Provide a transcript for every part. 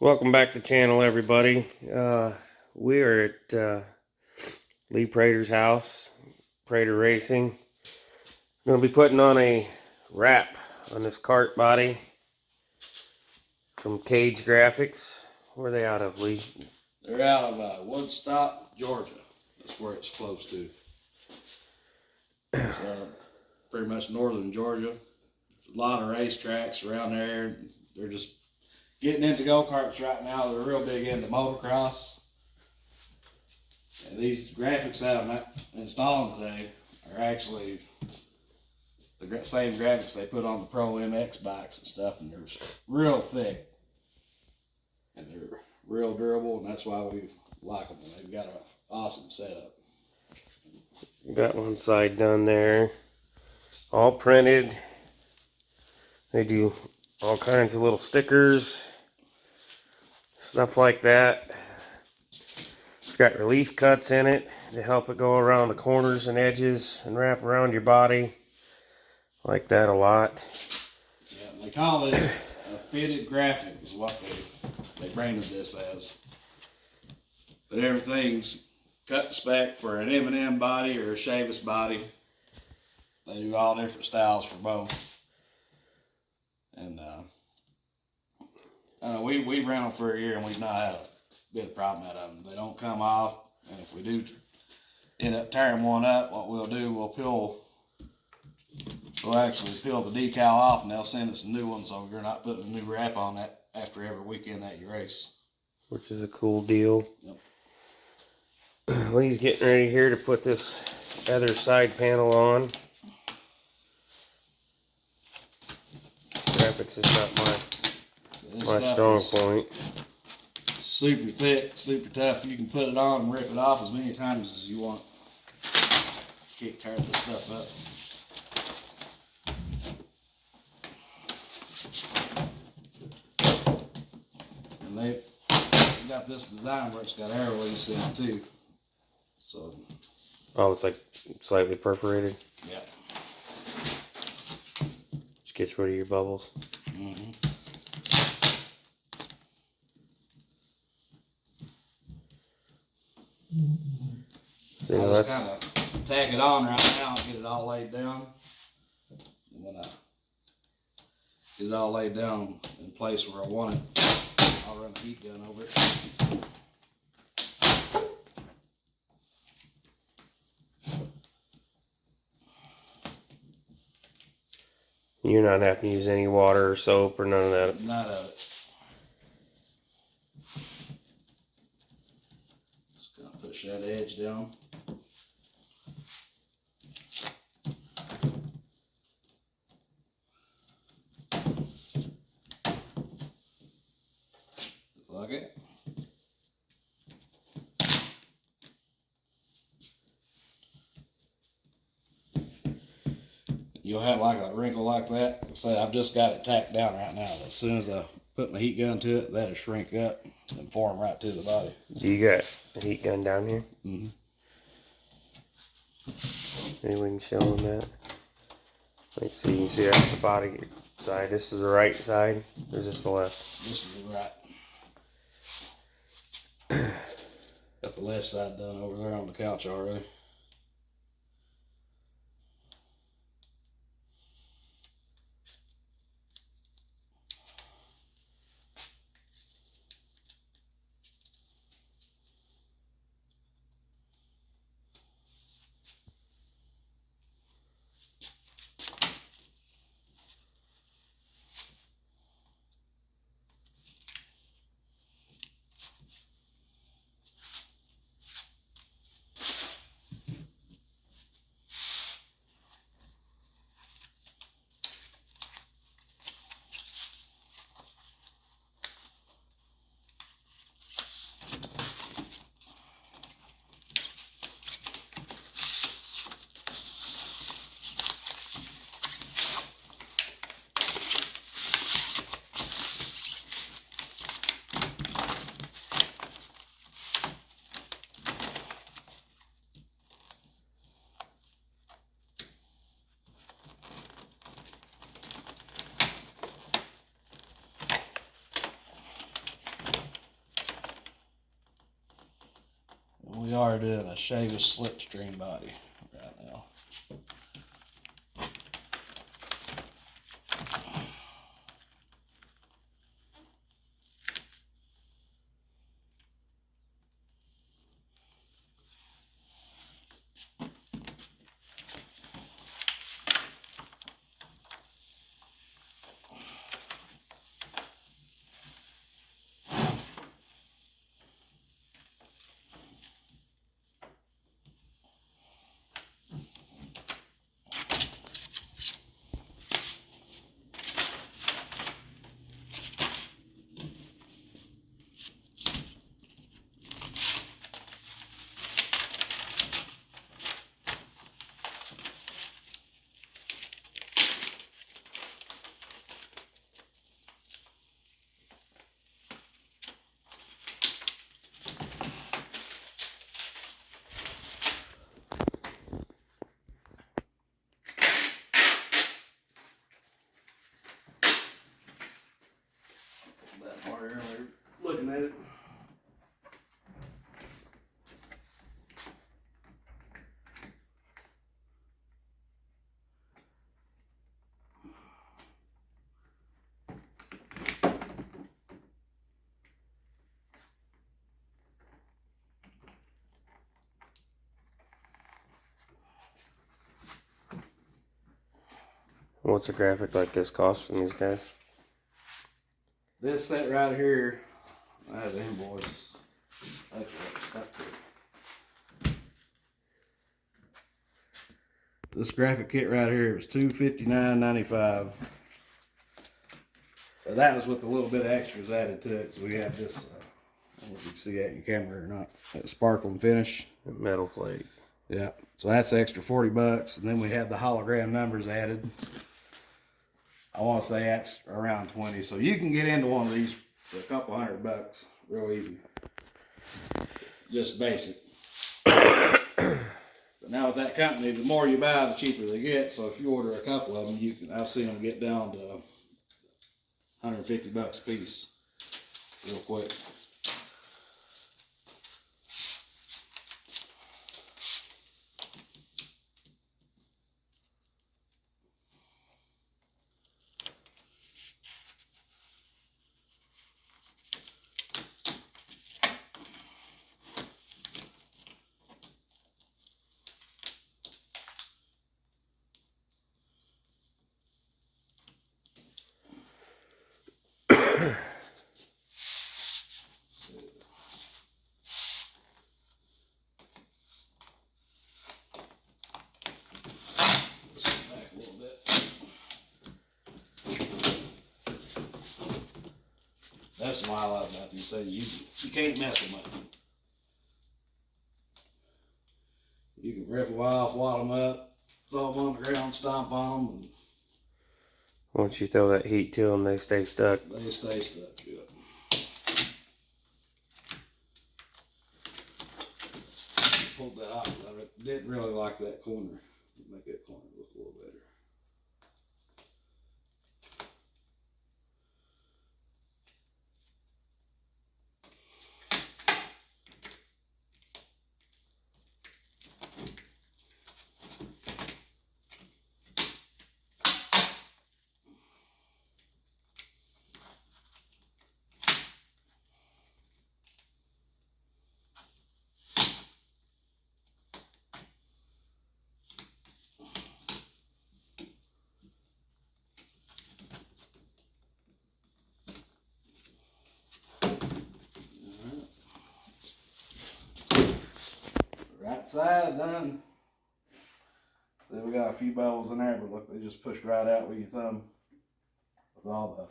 Welcome back to the channel, everybody. We are at Lee Prater's house, Prater Racing. Going to be putting on a wrap on this kart body from Cage Graphix. Where are they out of, Lee? They're out of Woodstock, Georgia. That's where it's close to. It's pretty much northern Georgia. There's a lot of racetracks around there. They're just getting into go-karts right now. They're real big into motocross. And these graphics that I'm installing today are actually the same graphics they put on the Pro MX bikes and stuff, and they're real thick. And they're real durable, and that's why we like them. They've got an awesome setup. Got one side done there. All printed. They do all kinds of little stickers, stuff like that. It's got relief cuts in it to help it go around the corners and edges and wrap around your body. Like that a lot. Yeah, they call this a fitted graphic is what they branded this as. But everything's cut to spec for an M&M body or a Chavis body. They do all different styles for both. And we've ran them for a year and we've not had a bit of problem out of them. They don't come off, and if we do end up tearing one up, what we'll do, we'll actually peel the decal off, and they'll send us a new one, so you're not putting a new wrap on that after every weekend that you race. Which is a cool deal. Yep. Lee's getting ready here to put this other side panel on. Graphics is not my strong point. Super thick, super tough. You can put it on and rip it off as many times as you want. Can't tear this stuff up. And they got this design where it's got air release in it too. So. Oh, it's like slightly perforated. Yeah. Just gets rid of your bubbles. Mm-hmm. So I just kind of tack it on right now and get it all laid down. And when I get it all laid down in place where I want it, I'll run the heat gun over it. You're not having to use any water or soap or none of that. None of it. Just gonna push that edge down. Like it. You'll have like a wrinkle like that. Like I said, I've just got it tacked down right now. As soon as I put my heat gun to it, that'll shrink up and form right to the body. You got a heat gun down here? Mm-hmm. Maybe we can show them that. Let's see, you can see that's the body side. This is the right side, or is this the left? This is the right. Got the left side done over there on the couch already. we are doing a Chavis slipstream body right now. That part earlier, looking at it. What's a graphic like this cost from these guys? This set right here, I have the invoice. That's what it's stuck to. This graphic kit right here was $259.95. But that was with a little bit of extras added to it. So we have this, I don't know if you can see that in your camera or not, that sparkling finish. Metal plate. Yeah, so that's extra $40, and then we had the hologram numbers added. I want to say that's around 20, so you can get into one of these for a couple $100, real easy. Just basic. But now with that company, the more you buy, the cheaper they get. So if you order a couple of them, you can. I've seen them get down to $150 a piece, real quick. That's what I love about these things. You can't mess them up. You can rip them off, wad them up, throw them on the ground, stomp on them, and Once you throw that heat to them, they stay stuck. they stay stuck. Yeah. Pulled that out of it. Didn't really like that corner. Make that corner look a little better. Right side done. See, we got a few bubbles in there, but look, they just pushed right out with your thumb. With all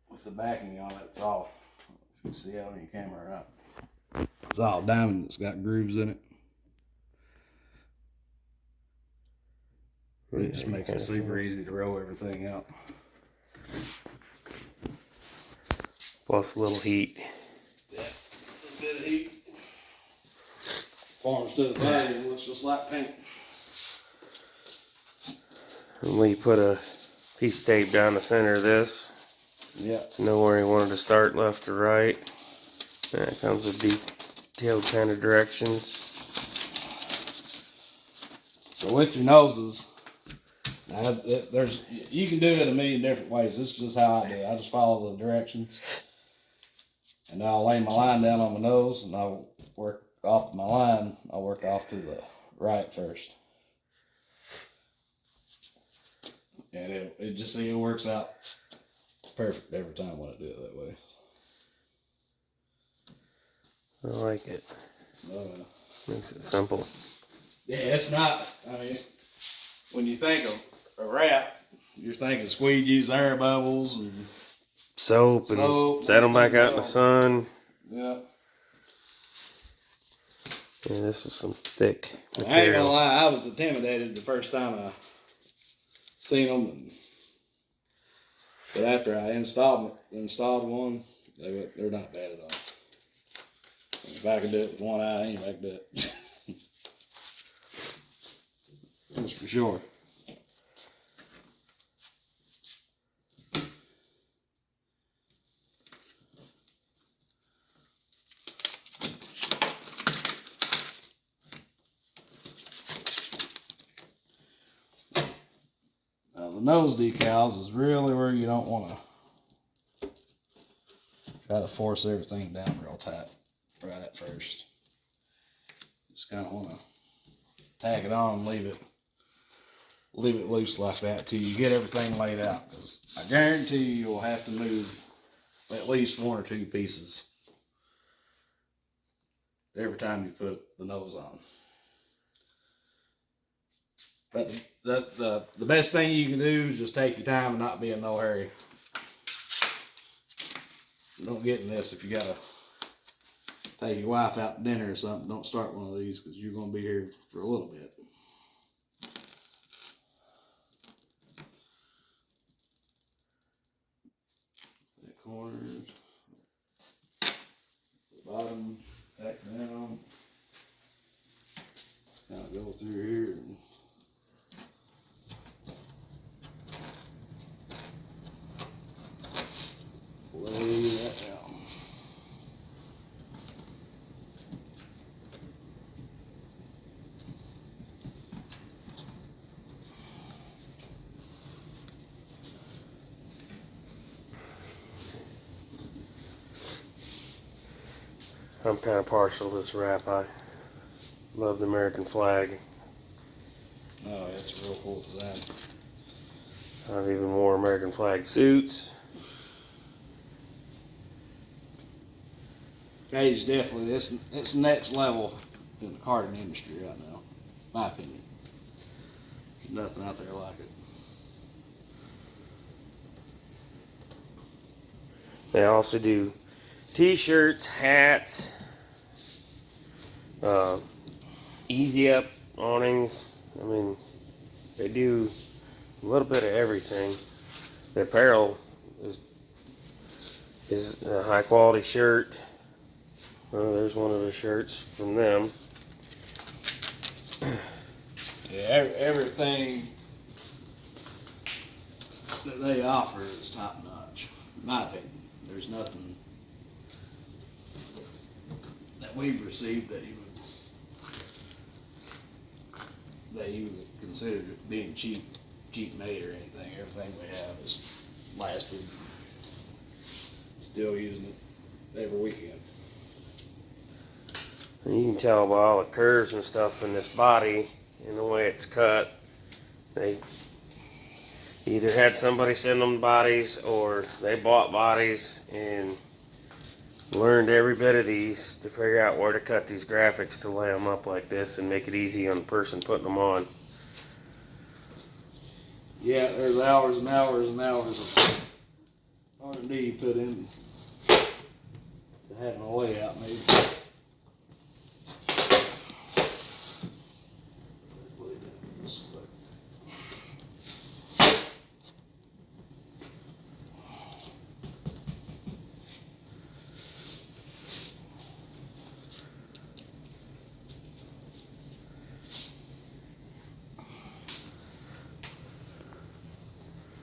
with the backing on it, it's all, if you can see that on your camera or not. It's all diamond, it's got grooves in it. It just makes it super easy to roll everything out. Plus a little heat. Yeah, a bit of heat. Forms to the body, it looks just like paint. And we put a piece of tape down the center of this. Yeah. Know where you wanted to start, left or right. That comes with detailed kind of directions. So with your noses, you can do it a million different ways. This is just how I do it. I just follow the directions. And I'll lay my line down on my nose and I'll work off my line. I'll work off to the right first. And it works out perfect every time when I do it that way. I like it. Makes it simple. Yeah, it's not, I mean, when you think of a wrap, you're thinking squeegees, air bubbles, and soap and set them back out in the sun. Yeah. Yeah, this is some thick material. I ain't gonna lie, I was intimidated the first time I seen them. But after I installed one, they're not bad at all. If I can do it with one eye, anybody can do it. That's for sure. Now the nose decals is really where you don't want to try to force everything down real tight right at first. Just kind of want to tag it on and leave it loose like that till you get everything laid out, because I guarantee you'll have to move at least one or two pieces every time you put the nose on. But the best thing you can do is just take your time and not be in no hurry. Don't get in this if you gotta take your wife out to dinner or something. Don't start one of these because you're gonna be here for a little bit. That corner, the bottom, back down. Just kind of go through here and lay that down. I'm kind of partial to this wrap. I love the American flag. Oh, it's a real cool design. I've even wore American flag suits. Cage definitely, it's next level in the karting industry right now, my opinion. There's nothing out there like it. They also do t-shirts, hats, easy up awnings. I mean, they do a little bit of everything. The apparel is a high quality shirt. Oh, there's one of the shirts from them. Yeah, everything that they offer is top notch, in my opinion. There's nothing that we've received that you would consider being cheap made or anything. Everything we have is lasted. Still using it every weekend. And you can tell by all the curves and stuff in this body and the way it's cut. They either had somebody send them bodies or they bought bodies and learned every bit of these to figure out where to cut these graphics to lay them up like this and make it easy on the person putting them on. Yeah, there's hours and hours and hours of R&D put in to having a layout made.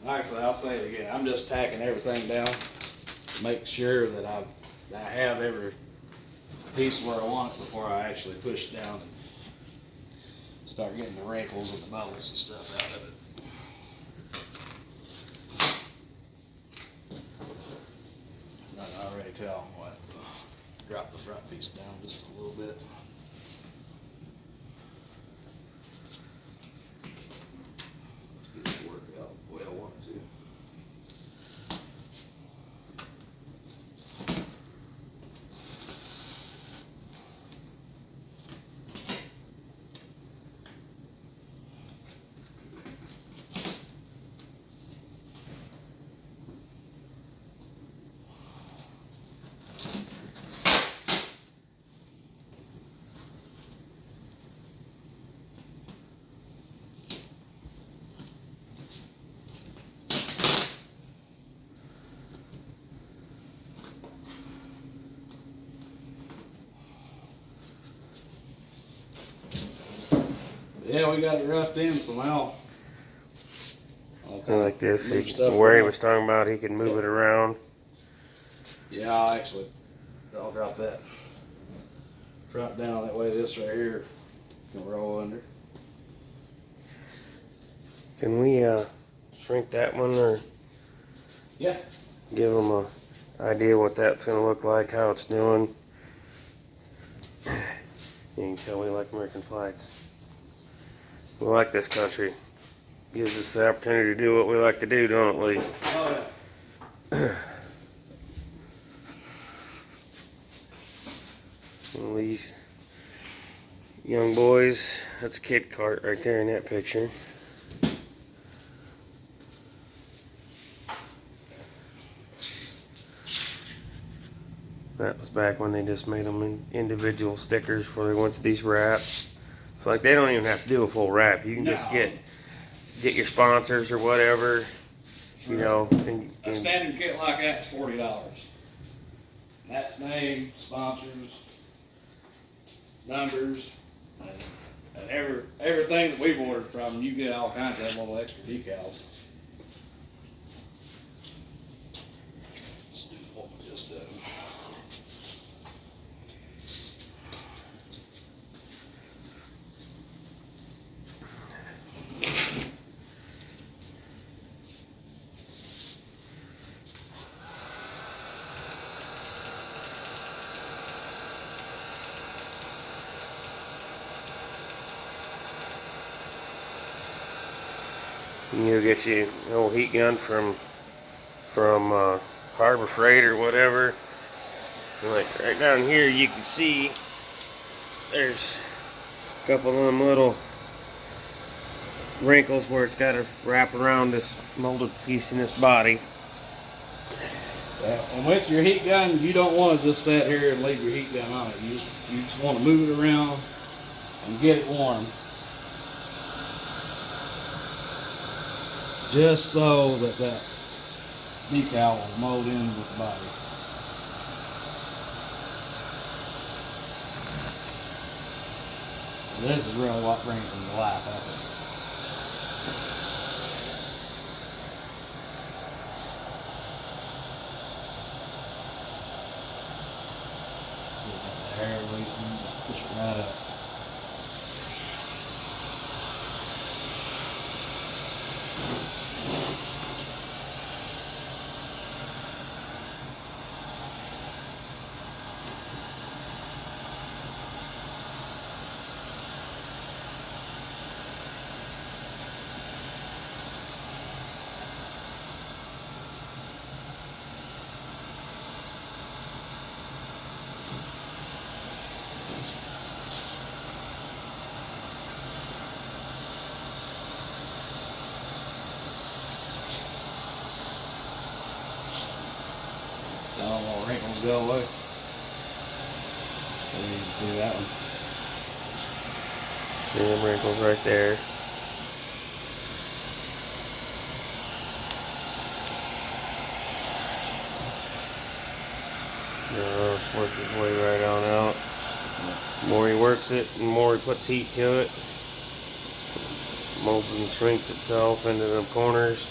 Like I said, I'll say it again. I'm just tacking everything down to make sure that I have piece where I want it before I actually push it down and start getting the wrinkles and the bubbles and stuff out of it. I can already tell I'm going to have to drop the front piece down just a little bit. Get it to work out the way I want it to. Yeah, we got it roughed in, so now like this, move stuff where he around. was talking about he can move it around. Yeah, I'll drop that front down, that way this right here can roll under. Can we shrink that one, or Yeah. give them a idea what that's going to look like, how it's doing? You can tell we like American flags. We like this country. Gives us the opportunity to do what we like to do, don't we? Oh, yeah. Well, these young boys, that's a kid kart right there in that picture. That was back when they just made them in individual stickers before they went to these wraps. It's like they don't even have to do a full wrap. You can just get your sponsors or whatever, you know. A standard kit like that's $40. That's name, sponsors, numbers, and everything that we've ordered from. You get all kinds of little extra decals. Let's do what we just did. You can get you an old heat gun from Harbor Freight or whatever. And like right down here, you can see there's a couple of them little wrinkles where it's got to wrap around this molded piece in this body. And with your heat gun, you don't want to just sit here and leave your heat gun on it. You just want to move it around and get it warm. Just so that decal will mold in with the body. This is really what brings them to life, I think. So we got the hair releasing, just push it right up. All the wrinkles go away. So you can see that one. And wrinkles right there. It's working its way right on out. The more he works it, the more he puts heat to it. Molds and shrinks itself into the corners.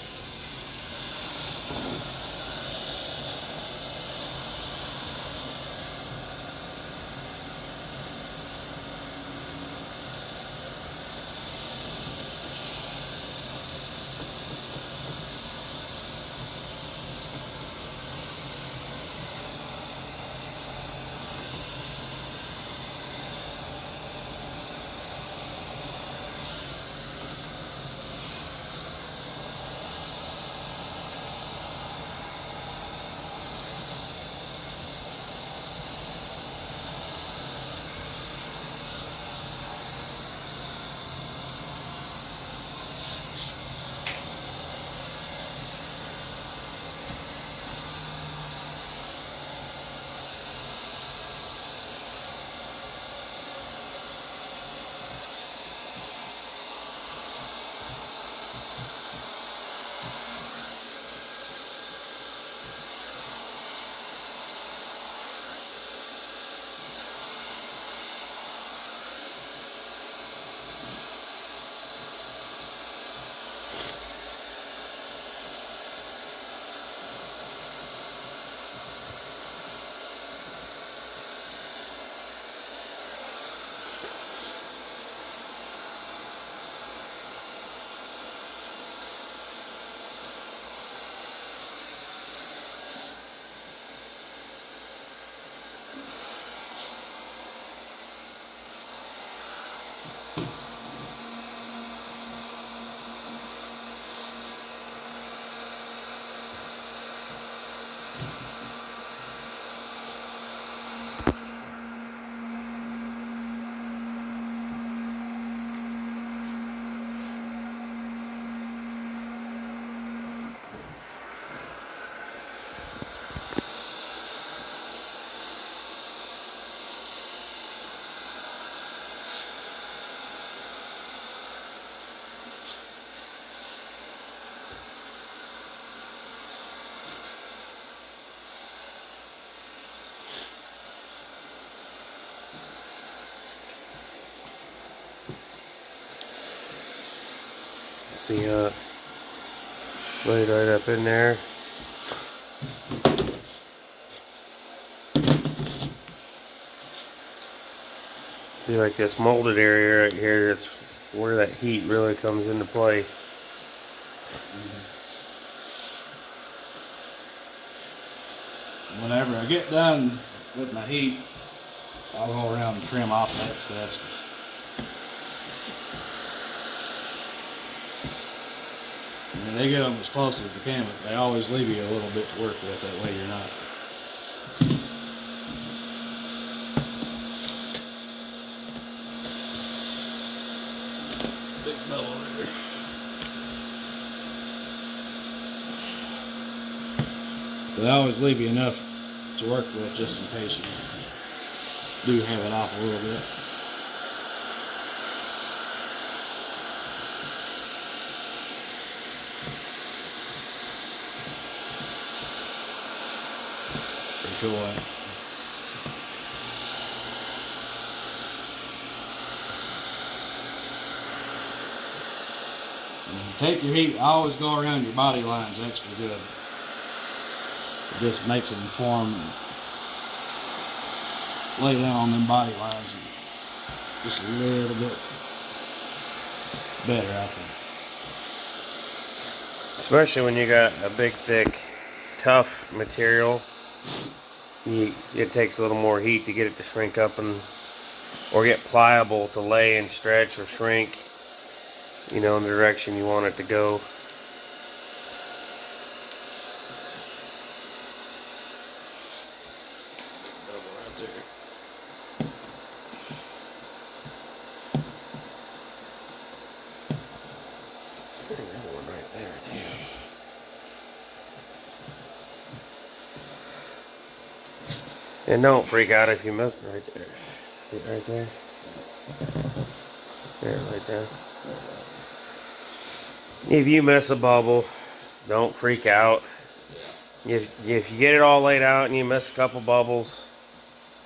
See how it laid right up in there. See, like this molded area right here, it's where that heat really comes into play. Whenever I get done with my heat, I'll go around and trim off the excess. I mean, they get them as close as they can, but they always leave you a little bit to work with. That way you're not. Big bubble right there. They always leave you enough to work with just in case you do have it off a little bit. Pretty cool, eh? When you take your heat, always go around your body lines extra good. It just makes them form, lay down on them body lines just a little bit better, I think. Especially when you got a big, thick, tough material, it takes a little more heat to get it to shrink up or get pliable to lay and stretch or shrink, in the direction you want it to go. And don't freak out if you miss it right there. Right there. There, right there. If you miss a bubble, don't freak out. If you get it all laid out and you miss a couple bubbles,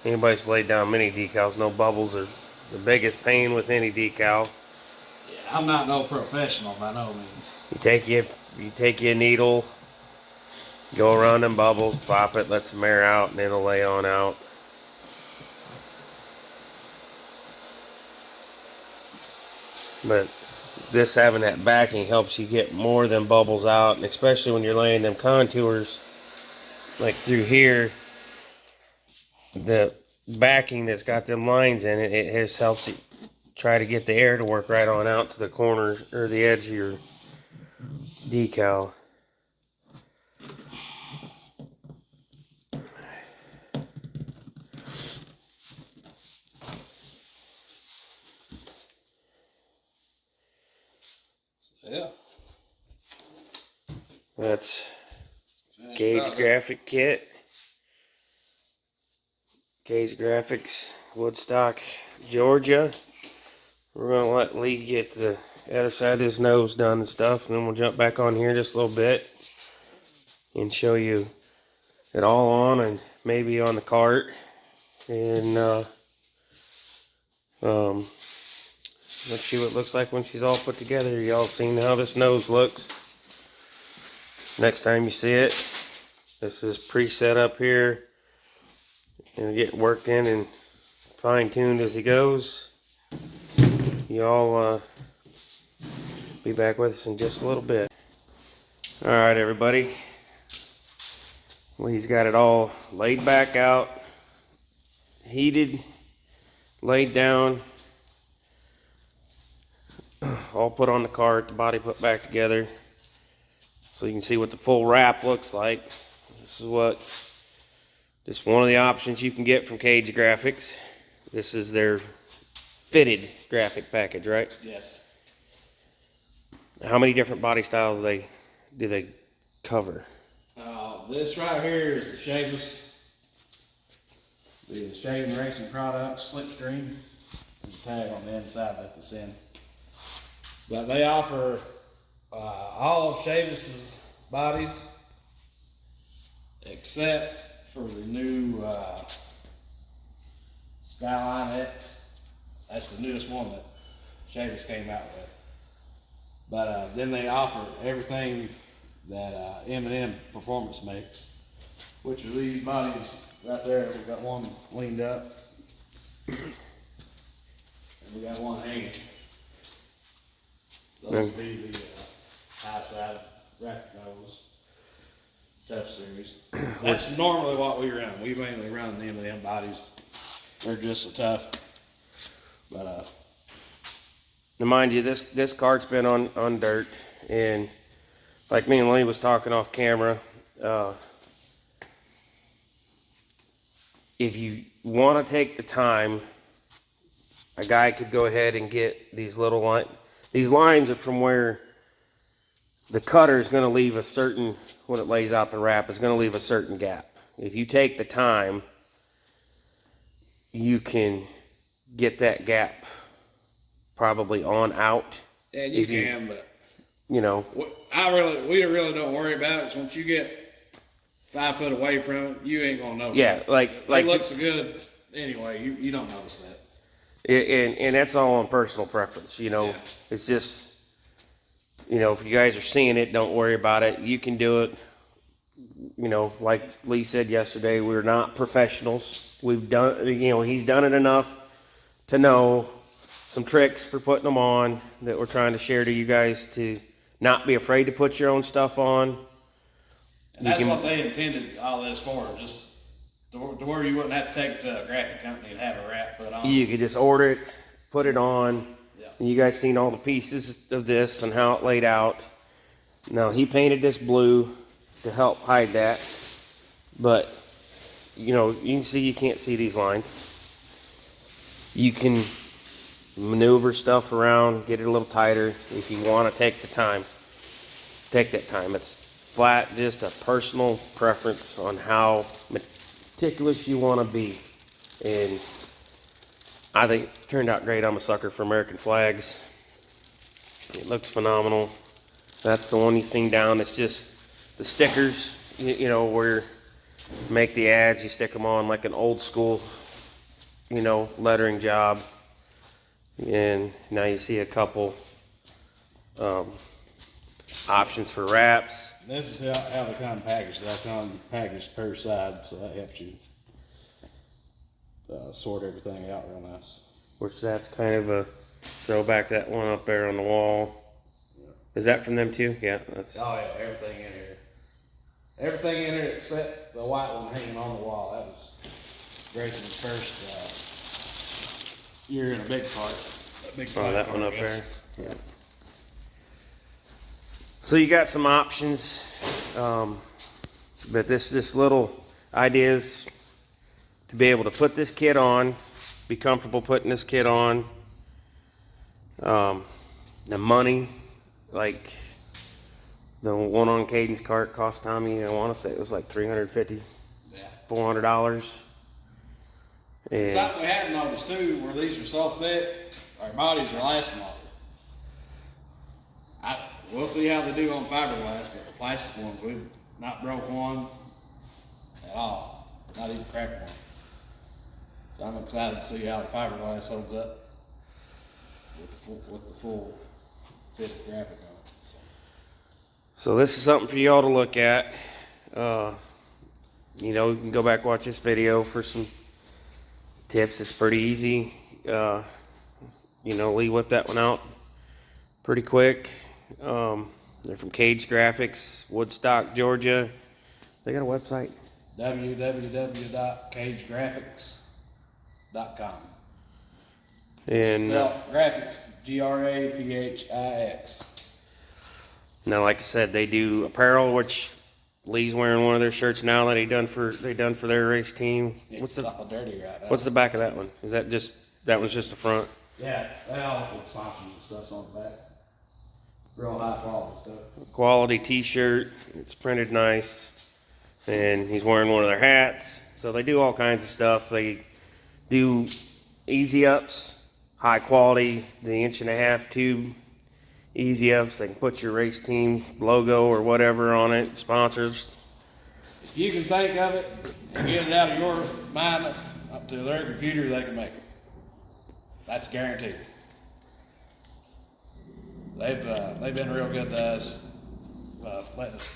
anybody's laid down many decals, no bubbles are the biggest pain with any decal. Yeah, I'm not no professional by no means. You take your needle, go around them bubbles, pop it, let some air out, and it'll lay on out. But this having that backing helps you get more than bubbles out, and especially when you're laying them contours, like through here, the backing that's got them lines in it, it just helps you try to get the air to work right on out to the corners or the edge of your decal. Yeah. That's Cage Graphix kit. Cage Graphix, Woodstock, Georgia. We're going to let Lee get the other side of his nose done and stuff, and then we'll jump back on here just a little bit and show you it all on and maybe on the cart. And let's see what it looks like when she's all put together. Y'all seen how this nose looks. Next time you see it, this is preset up here. And get worked in and fine-tuned as he goes. Y'all be back with us in just a little bit. Alright, everybody. Well, he's got it all laid back out, heated, laid down, all put on the cart, the body put back together. So you can see what the full wrap looks like. This is just one of the options you can get from Cage Graphix. This is their fitted graphic package, right? Yes. How many different body styles do they cover? This right here is the Chavis. The Shaving Racing Products Slipstream. There's a tag on the inside that it's in. But they offer all of Chavis's bodies except for the new Skyline X. That's the newest one that Chavis came out with. But then they offer everything that M&M Performance makes, which are these bodies right there. We got one leaned up, and we got one hanging. Those would be the high side racket nose tough series. That's normally what we run. We mainly run the M&M bodies. They're just so tough. But now mind you, this kart's been on dirt, and like me and Lee was talking off camera, if you want to take the time, a guy could go ahead and get these little line. These lines are from where the cutter is going to leave a certain, when it lays out the wrap, is going to leave a certain gap. If you take the time, you can get that gap probably on out. and you can, but you know, we really don't worry about it. So once you get 5 foot away from it, you ain't gonna notice. yeah, it. like It looks good anyway. You don't notice that. And that's all on personal preference. You know, Yeah. it's just, you know, if you guys are seeing it, don't worry about it. You can do it. You know, like Lee said yesterday, we're not professionals. We've done, you know, he's done it enough to know some tricks for putting them on that we're trying to share to you guys, to not be afraid to put your own stuff on. And that's what they intended all this for, just to where you wouldn't have to take it to a graphic company and have a wrap put on. You could just order it, put it on. Yeah. And you guys seen all the pieces of this and how it laid out. Now, he painted this blue to help hide that, but you know, you can see, you can't see these lines. You can maneuver stuff around, get it a little tighter if you want to take the time. Take that time. It's flat, just a personal preference on how meticulous you want to be. And I think it turned out great. I'm a sucker for American flags. It looks phenomenal. That's the one you seen down. It's just the stickers, you know, where you make the ads, you stick them on like an old school, you know, lettering job. And now you see a couple options for wraps. This is how they come packaged. They come packaged per side, so that helps you sort everything out real nice. Which that's kind of a throwback to that one up there on the wall. Yeah. Is that from them too? Yeah, that's. Oh yeah, everything in here. Everything in here except the white one hanging on the wall. That was Grayson's first year in a big cart. Oh, that one up there. Yeah. So you got some options, but this little ideas to be able to put this kit on, be comfortable putting this kit on. The money, like the one on Caden's cart cost Tommy, I want to say it was like $350, $400. And Something we hadn't noticed too, where these are so thick, our bodies are lasting longer. We'll see how they do on fiberglass, but the plastic ones, we've not broke one at all, not even cracked one. So I'm excited to see how the fiberglass holds up with the full fitted graphic on it. so this is something for y'all to look at. You know, you can go back and watch this video for some tips. It's pretty easy. You know, Lee whipped that one out pretty quick. They're from Cage Graphix, Woodstock, Georgia. They got a website? www.cagegraphix.com. And graphics, Graphix. now, like I said, they do apparel, which Lee's wearing one of their shirts now that they done for their race team. It's all dirty right now. What's the back of that one? Is that just, that one's just the front? Yeah, they all put sponsors and stuff on the back. Real high quality stuff. Quality t-shirt. It's printed nice. And he's wearing one of their hats. So they do all kinds of stuff. They do easy ups, high quality, the 1.5-inch tube easy ups. They can put your race team logo or whatever on it. Sponsors. If you can think of it and get it out of your mind up to their computer, they can make it. That's guaranteed. they've been real good to us, letting us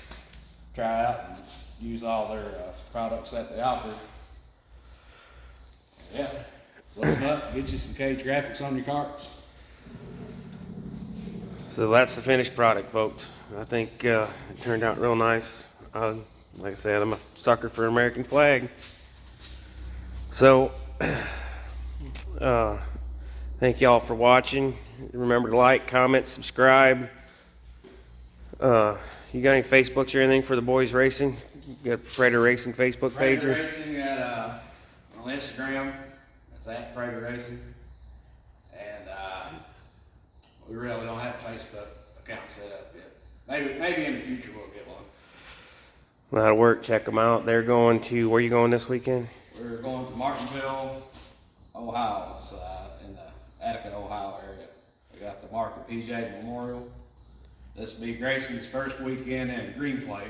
try out and use all their products that they offer. Yeah, look them up, get you some Cage Graphix on your carts. So that's the finished product, folks. I think it turned out real nice. Like I said, I'm a sucker for American flag. So, thank y'all for watching. Remember to like, comment, subscribe. You got any Facebooks or anything for the boys racing? You got Predator Racing Facebook page? Predator Racing on Instagram. It's at Predator Racing. And we really don't have a Facebook account set up yet. Maybe in the future we'll get one. That'll work. Check them out. They're going to, where are you going this weekend? We're going to Martinville, Ohio. It's in the Attica, Ohio area. We got the Market PJ Memorial. This will be Grayson's first weekend in Green Plate,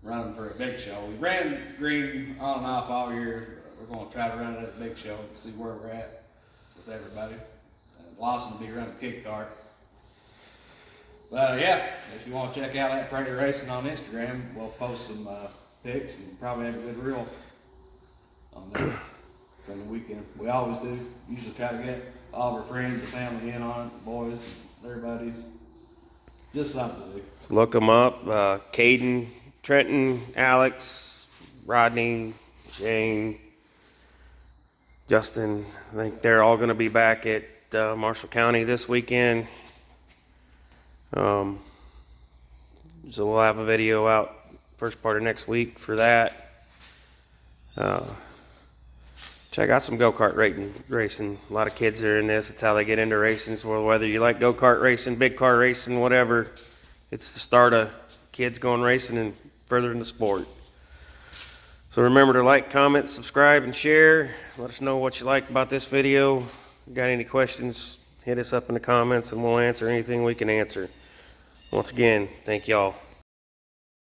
running for a big show. We ran green on and off all year. We're going to try to run it at a big show and see where we're at with everybody. And Lawson will be running kid kart. But yeah, if you want to check out that Predator Racing on Instagram, we'll post some pics and probably have a good reel on there from the weekend. We always do. Usually try to get all of our friends and family in on it, boys, and their buddies. Just something to do. Just look them up. Caden, Trenton, Alex, Rodney, Shane, Justin. I think they're all going to be back at Marshall County this weekend. So we'll have a video out first part of next week for that. Check out some go-kart racing. A lot of kids are in this. It's how they get into racing. So whether you like go-kart racing, big car racing, whatever, it's the start of kids going racing and furthering the sport. So remember to like, comment, subscribe, and share. Let us know what you liked about this video. If you got any questions, hit us up in the comments and we'll answer anything we can answer. Once again, thank y'all.